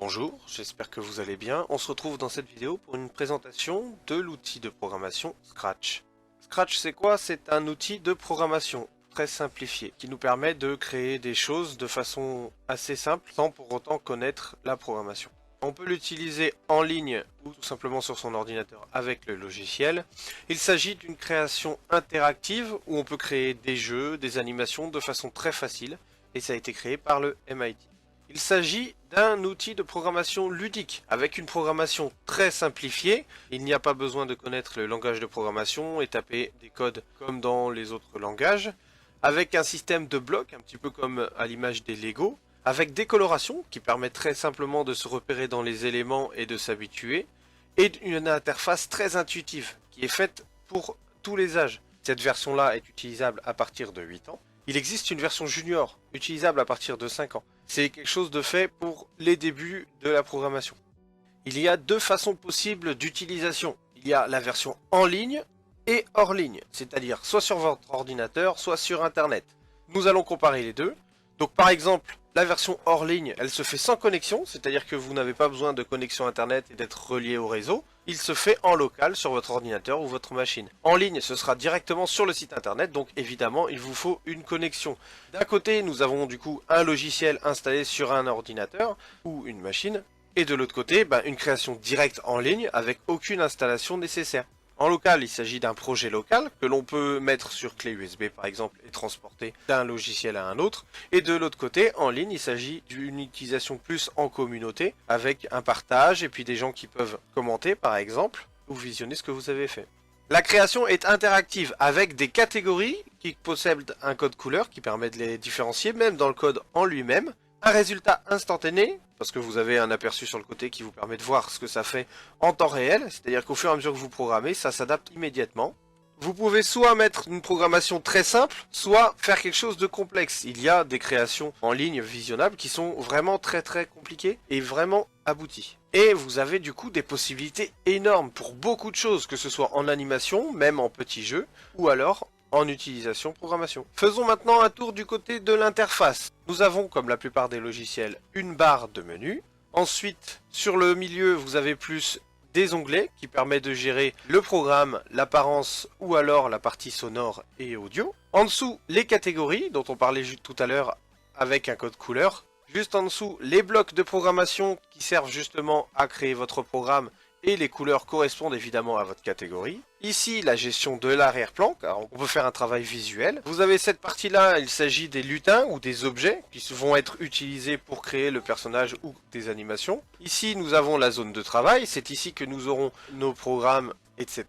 Bonjour, j'espère que vous allez bien. On se retrouve dans cette vidéo pour une présentation de l'outil de programmation Scratch. Scratch, c'est quoi? C'est un outil de programmation très simplifié qui nous permet de créer des choses de façon assez simple sans pour autant connaître la programmation. On peut l'utiliser en ligne ou tout simplement sur son ordinateur avec le logiciel. Il s'agit d'une création interactive où on peut créer des jeux, des animations de façon très facile et ça a été créé par le MIT. Il s'agit d'un outil de programmation ludique, avec une programmation très simplifiée. Il n'y a pas besoin de connaître le langage de programmation et taper des codes comme dans les autres langages, avec un système de blocs, un petit peu comme à l'image des Lego, avec des colorations qui permettent très simplement de se repérer dans les éléments et de s'habituer, et une interface très intuitive, qui est faite pour tous les âges. Cette version-là est utilisable à partir de 8 ans. Il existe une version junior, utilisable à partir de 5 ans. C'est quelque chose de fait pour les débuts de la programmation. Il y a deux façons possibles d'utilisation. Il y a la version en ligne et hors ligne, c'est-à-dire soit sur votre ordinateur, soit sur Internet. Nous allons comparer les deux. Donc par exemple, la version hors ligne, elle se fait sans connexion, c'est-à-dire que vous n'avez pas besoin de connexion Internet et d'être relié au réseau. Il se fait en local sur votre ordinateur ou votre machine. En ligne, ce sera directement sur le site Internet, donc évidemment, il vous faut une connexion. D'un côté, nous avons du coup un logiciel installé sur un ordinateur ou une machine, et de l'autre côté, une création directe en ligne avec aucune installation nécessaire. En local, il s'agit d'un projet local que l'on peut mettre sur clé USB par exemple et transporter d'un logiciel à un autre. Et de l'autre côté, en ligne, il s'agit d'une utilisation plus en communauté avec un partage et puis des gens qui peuvent commenter par exemple ou visionner ce que vous avez fait. La création est interactive avec des catégories qui possèdent un code couleur qui permet de les différencier même dans le code en lui-même. Un résultat instantané, parce que vous avez un aperçu sur le côté qui vous permet de voir ce que ça fait en temps réel, c'est-à-dire qu'au fur et à mesure que vous programmez, ça s'adapte immédiatement. Vous pouvez soit mettre une programmation très simple, soit faire quelque chose de complexe. Il y a des créations en ligne visionnables qui sont vraiment très compliquées et vraiment abouties. Et vous avez du coup des possibilités énormes pour beaucoup de choses, que ce soit en animation, même en petits jeux, ou alors en utilisation programmation. Faisons maintenant un tour du côté de l'interface. Nous avons, comme la plupart des logiciels, une barre de menu. Ensuite, sur le milieu, vous avez plus des onglets qui permettent de gérer le programme, l'apparence ou alors la partie sonore et audio. En dessous, les catégories dont on parlait tout à l'heure avec un code couleur. Juste en dessous, les blocs de programmation qui servent justement à créer votre programme et les couleurs correspondent évidemment à votre catégorie. Ici, la gestion de l'arrière-plan, car on peut faire un travail visuel. Vous avez cette partie-là, il s'agit des lutins ou des objets qui vont être utilisés pour créer le personnage ou des animations. Ici, nous avons la zone de travail, c'est ici que nous aurons nos programmes, etc.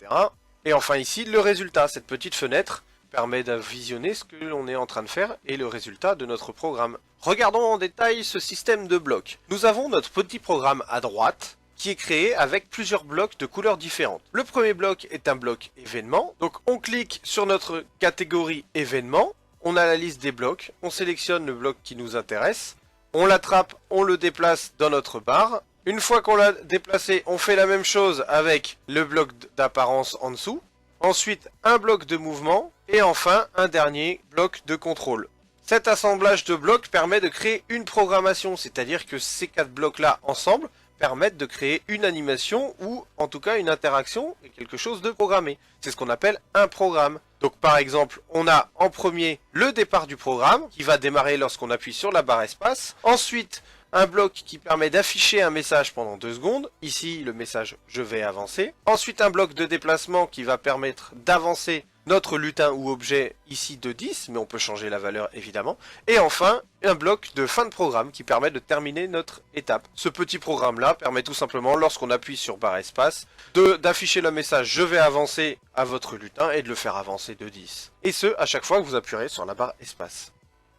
Et enfin ici, le résultat, cette petite fenêtre permet de visionner ce que l'on est en train de faire et le résultat de notre programme. Regardons en détail ce système de blocs. Nous avons notre petit programme à droite, qui est créé avec plusieurs blocs de couleurs différentes. Le premier bloc est un bloc événement. Donc on clique sur notre catégorie événement, on a la liste des blocs, on sélectionne le bloc qui nous intéresse, on l'attrape, on le déplace dans notre barre. Une fois qu'on l'a déplacé, on fait la même chose avec le bloc d'apparence en dessous. Ensuite un bloc de mouvement et enfin un dernier bloc de contrôle. Cet assemblage de blocs permet de créer une programmation, c'est-à-dire que ces 4 blocs-là ensemble permettent de créer une animation ou en tout cas une interaction et quelque chose de programmé. C'est ce qu'on appelle un programme. Donc par exemple, on a en premier le départ du programme qui va démarrer lorsqu'on appuie sur la barre espace. Ensuite, un bloc qui permet d'afficher un message pendant 2 secondes. Ici, le message « Je vais avancer ». Ensuite, un bloc de déplacement qui va permettre d'avancer notre lutin ou objet ici de 10, mais on peut changer la valeur évidemment. Et enfin, un bloc de fin de programme qui permet de terminer notre étape. Ce petit programme-là permet tout simplement, lorsqu'on appuie sur barre espace, d'afficher le message « Je vais avancer » à votre lutin et de le faire avancer de 10. Et ce, à chaque fois que vous appuierez sur la barre espace.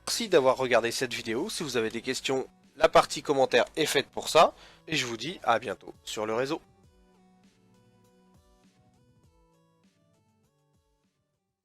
Merci d'avoir regardé cette vidéo. Si vous avez des questions, la partie commentaire est faite pour ça. Et je vous dis à bientôt sur le réseau.